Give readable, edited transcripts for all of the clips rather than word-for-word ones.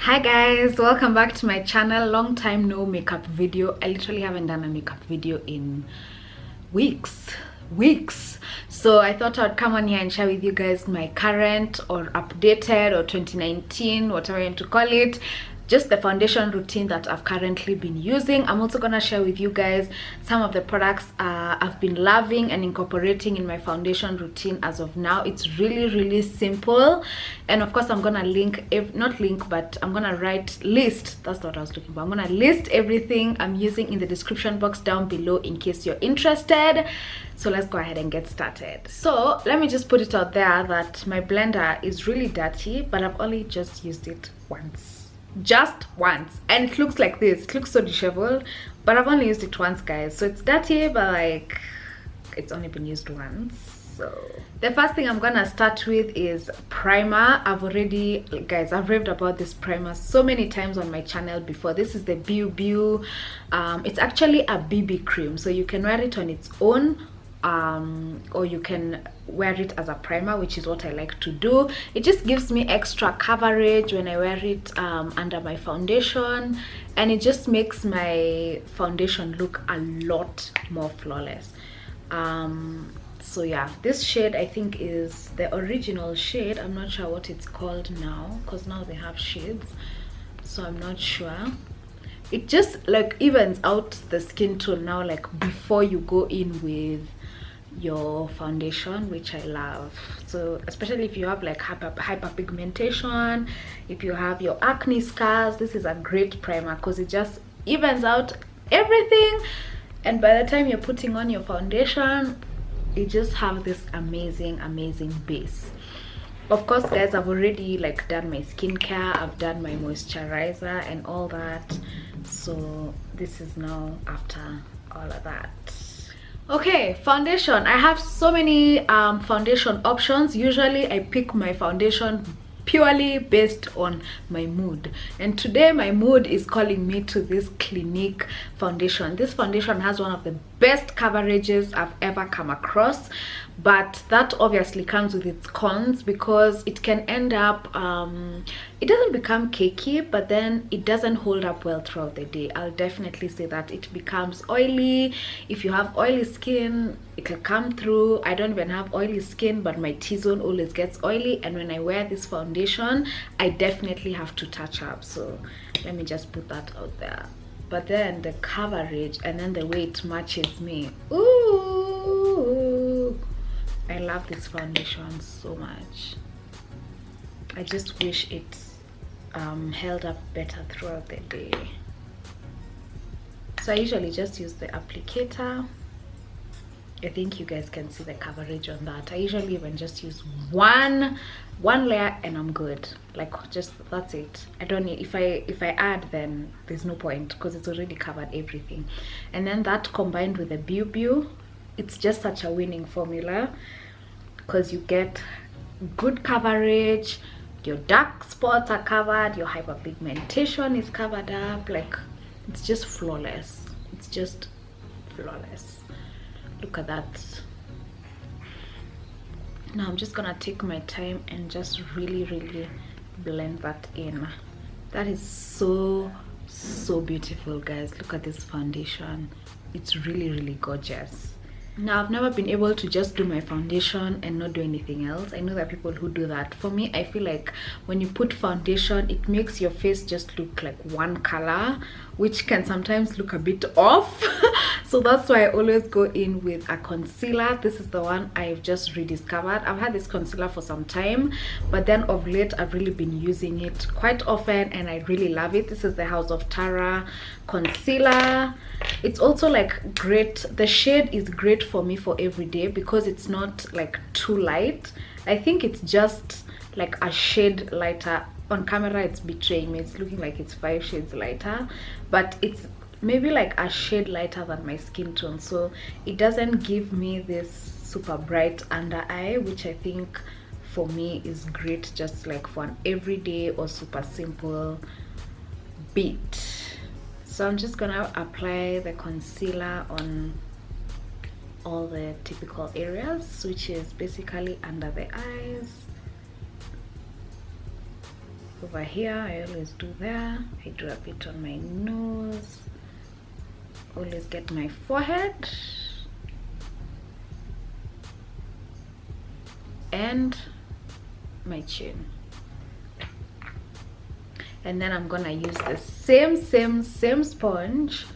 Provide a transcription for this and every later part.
Hi guys, welcome back to my channel. Long time no makeup video. I literally haven't done a makeup video in weeks. So I thought I'd come on here and share with you guys my current or updated or 2019, whatever you want to call it, just the foundation routine that I've currently been using. I'm also gonna share with you guys some of the products I've been loving and incorporating in my foundation routine as of now. It's really simple, and of course I'm gonna link, not link, but I'm gonna list, that's what I was looking for. I'm gonna list everything I'm using in the description box down below in case you're interested. So let's go ahead and get started. So let me just put it out there that my blender is really dirty, but I've only just used it once. Just once, and it looks like this. It looks so disheveled, but I've only used it once, guys. So it's dirty, but like it's only been used once. So the first thing I'm gonna start with is primer. I've raved about this primer so many times on my channel before. This is the Biw Biw. It's actually a BB cream, so you can wear it on its own, or you can wear it as a primer, which is what I like to do. It just gives me extra coverage when I wear it under my foundation, and it just makes my foundation look a lot more flawless. So yeah, this shade I think is the original shade. I'm not sure what it's called now, because now they have shades, so I'm not sure. It just like evens out the skin tone now, like before you go in with your foundation, which I love. So especially if you have like hyperpigmentation, if you have your acne scars, this is a great primer because it just evens out everything, and by the time you're putting on your foundation, you just have this amazing base. Of course, guys, I've already like done my skincare, I've done my moisturizer and all that, so this is now after all of that. Okay, foundation. I have so many foundation options. Usually I pick my foundation purely based on my mood, and today my mood is calling me to this Clinique foundation. This foundation has one of the best coverages I've ever come across, but that obviously comes with its cons, because it can end up it doesn't become cakey, but then it doesn't hold up well throughout the day. I'll definitely say that it becomes oily. If you have oily skin, it will come through. I don't even have oily skin, but my T-zone always gets oily, and when I wear this foundation, I definitely have to touch up. So let me just put that out there. But then the coverage and then the way it matches me, ooh, I love this foundation so much. I just wish it held up better throughout the day. So I usually just use the applicator. I think you guys can see the coverage on that. I usually even just use one layer and I'm good. Like, just that's it. I don't need, if I add, then there's no point because it's already covered everything. And then that combined with the Biw Biw, it's just such a winning formula, because you get good coverage, your dark spots are covered, your hyperpigmentation is covered up. Like, it's just flawless. It's just flawless. Look at that. Now I'm just gonna take my time and just really blend that in. That is so beautiful, guys. Look at this foundation. It's really gorgeous. Now, I've never been able to just do my foundation and not do anything else. I know there are people who do that. For me, I feel like when you put foundation, it makes your face just look like one color, which can sometimes look a bit off. So that's why I always go in with a concealer. This is the one I've just rediscovered. I've had this concealer for some time, but then of late I've really been using it quite often, and I really love it. This is the House of Tara concealer. It's also like great, the shade is great for me for every day because it's not like too light. I think it's just like a shade lighter. On camera it's betraying me, it's looking like it's 5 shades lighter, but it's maybe like a shade lighter than my skin tone, so it doesn't give me this super bright under eye, which I think for me is great, just like for an everyday or super simple beat. So I'm just gonna apply the concealer on all the typical areas, which is basically under the eyes, over here. I always do there. I do a bit on my nose. Always get my forehead and my chin. And then I'm gonna use the same sponge.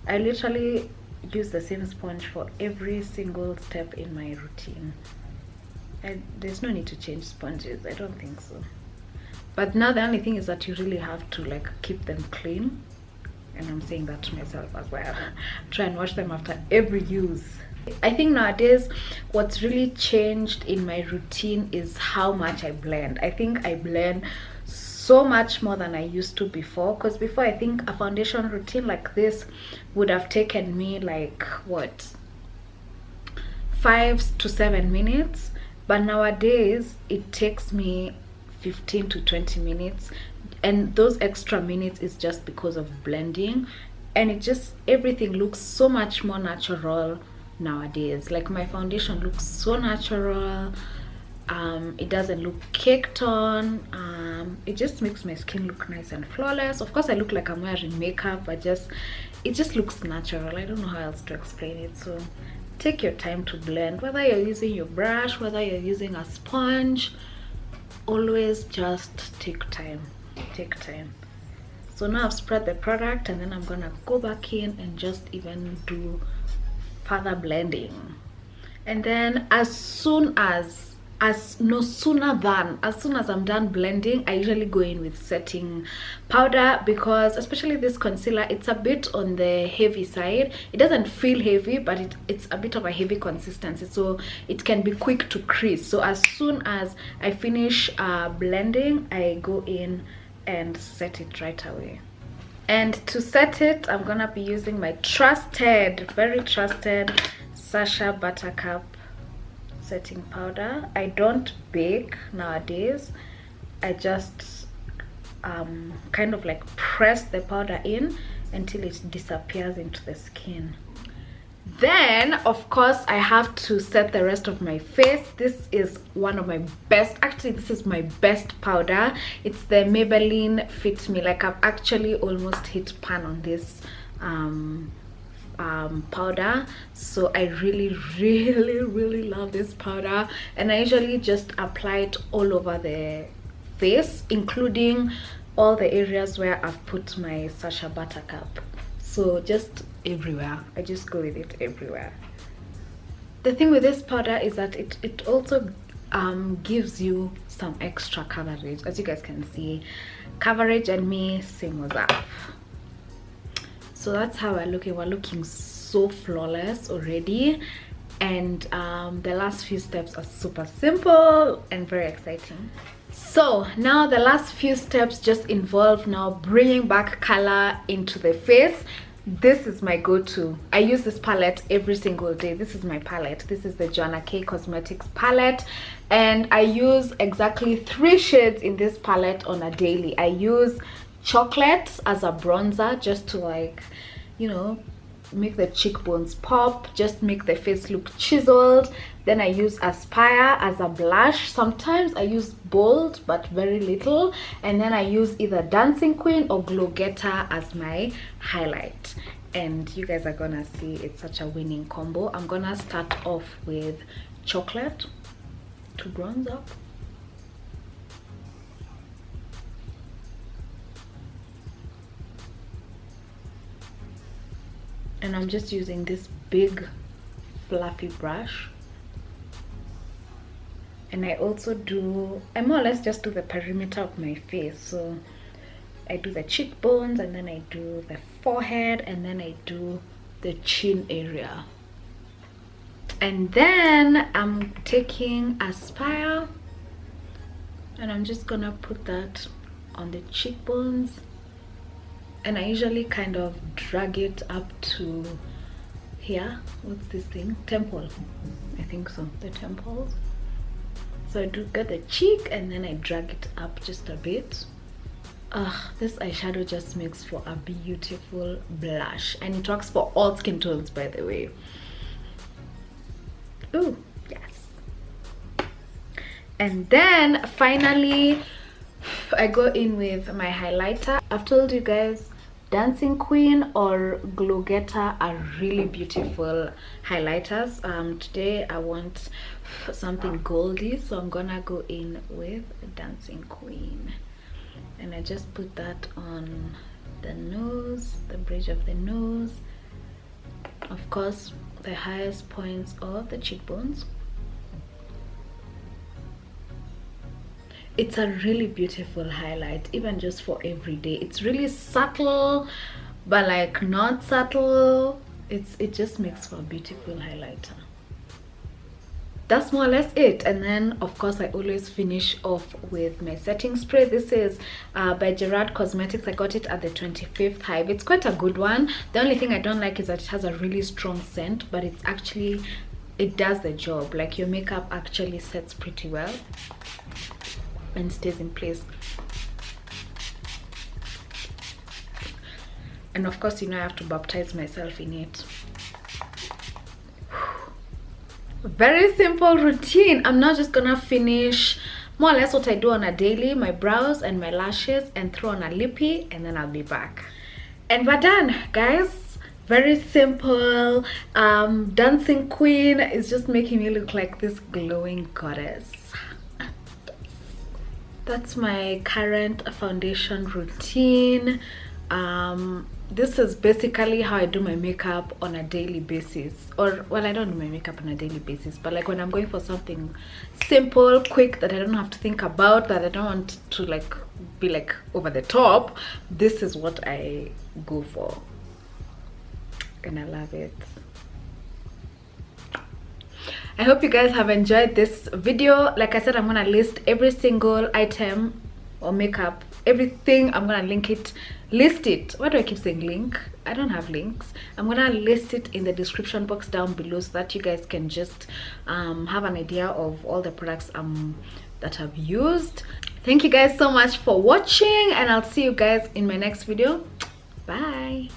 I literally use the same sponge for every single step in my routine. There's no need to change sponges, I don't think so. But now the only thing is that you really have to like keep them clean, and I'm saying that to myself as well. Try and wash them after every use. I think nowadays what's really changed in my routine is how much I blend. I think I blend so much more than I used to before, because before I think a foundation routine like this would have taken me like what, 5 to 7 minutes, but nowadays it takes me 15 to 20 minutes, and those extra minutes is just because of blending, and it just, everything looks so much more natural nowadays. Like my foundation looks so natural. It doesn't look caked on. It just makes my skin look nice and flawless. Of course I look like I'm wearing makeup, but it just looks natural. I don't know how else to explain it. So take your time to blend, whether you're using your brush, whether you're using a sponge, always just take time. So now I've spread the product, and then I'm gonna go back in and just even do further blending. And then as soon as I'm done blending, I usually go in with setting powder, because especially this concealer, it's a bit on the heavy side. It doesn't feel heavy, but it's a bit of a heavy consistency, so it can be quick to crease. So as soon as I finish blending, I go in and set it right away. And to set it, I'm gonna be using my very trusted Sacha Buttercup setting powder. I don't bake nowadays. I just kind of like press the powder in until it disappears into the skin. Then of course I have to set the rest of my face. This is one of my best, actually this is my best powder. It's the Maybelline Fit Me. Like I've actually almost hit pan on this powder, so I really love this powder, and I usually just apply it all over the face, including all the areas where I've put my Sacha Buttercup. So just everywhere, I just go with it everywhere. The thing with this powder is that it also gives you some extra coverage. As you guys can see, coverage and me, same was up. So that's how we're looking so flawless already. And the last few steps are super simple and very exciting. So now the last few steps just involve now bringing back color into the face. This is my go-to. I use this palette every single day. This is my palette. This is the Joanna K Cosmetics palette, and I use exactly 3 shades in this palette on a daily. I use chocolate as a bronzer, just to, like, you know, make the cheekbones pop, just make the face look chiseled. Then I use Aspire as a blush. Sometimes I use Bold, but very little. And then I use either Dancing Queen or Glow Getter as my highlight. And you guys are gonna see it's such a winning combo. I'm gonna start off with chocolate to bronze up. And I'm just using this big fluffy brush, and I also I more or less just do the perimeter of my face. So I do the cheekbones, and then I do the forehead, and then I do the chin area. And then I'm taking Aspire, and I'm just gonna put that on the cheekbones. And I usually kind of drag it up to here. What's this thing? Temple. I think so. The temples. So I do get the cheek, and then I drag it up just a bit. This eyeshadow just makes for a beautiful blush, and it works for all skin tones, by the way. Ooh, yes. And then finally, I go in with my highlighter. I've told you guys Dancing Queen or Glow Getter are really beautiful highlighters. Today I want something goldy, so I'm gonna go in with Dancing Queen, and I just put that on the nose, the bridge of the nose, of course the highest points of the cheekbones. It's a really beautiful highlight, even just for every day. It's really subtle, but like not subtle. It just makes for a beautiful highlighter. That's more or less it. And then of course I always finish off with my setting spray. This is by Gerard Cosmetics. I got it at the 25th Hive. It's quite a good one. The only thing I don't like is that it has a really strong scent, but it's actually, it does the job. Like your makeup actually sets pretty well and stays in place. And of course, you know, I have to baptize myself in it. Very simple routine. I'm not just gonna finish more or less what I do on a daily, my brows and my lashes, and throw on a lippy, and then I'll be back. And we're done, guys. Very simple. Dancing Queen is just making me look like this glowing goddess. That's my current foundation routine. This is basically how I do my makeup on a daily basis. Or, well, I don't do my makeup on a daily basis, but like when I'm going for something simple, quick, that I don't have to think about, that I don't want to like be like over the top, this is what I go for, and I love it. I hope you guys have enjoyed this video. Like I said, I'm gonna list every single item or makeup, everything. I'm gonna link it, list it. Why do I keep saying link? I don't have links. I'm gonna list it in the description box down below so that you guys can just have an idea of all the products that I've used. Thank you guys so much for watching, and I'll see you guys in my next video. Bye.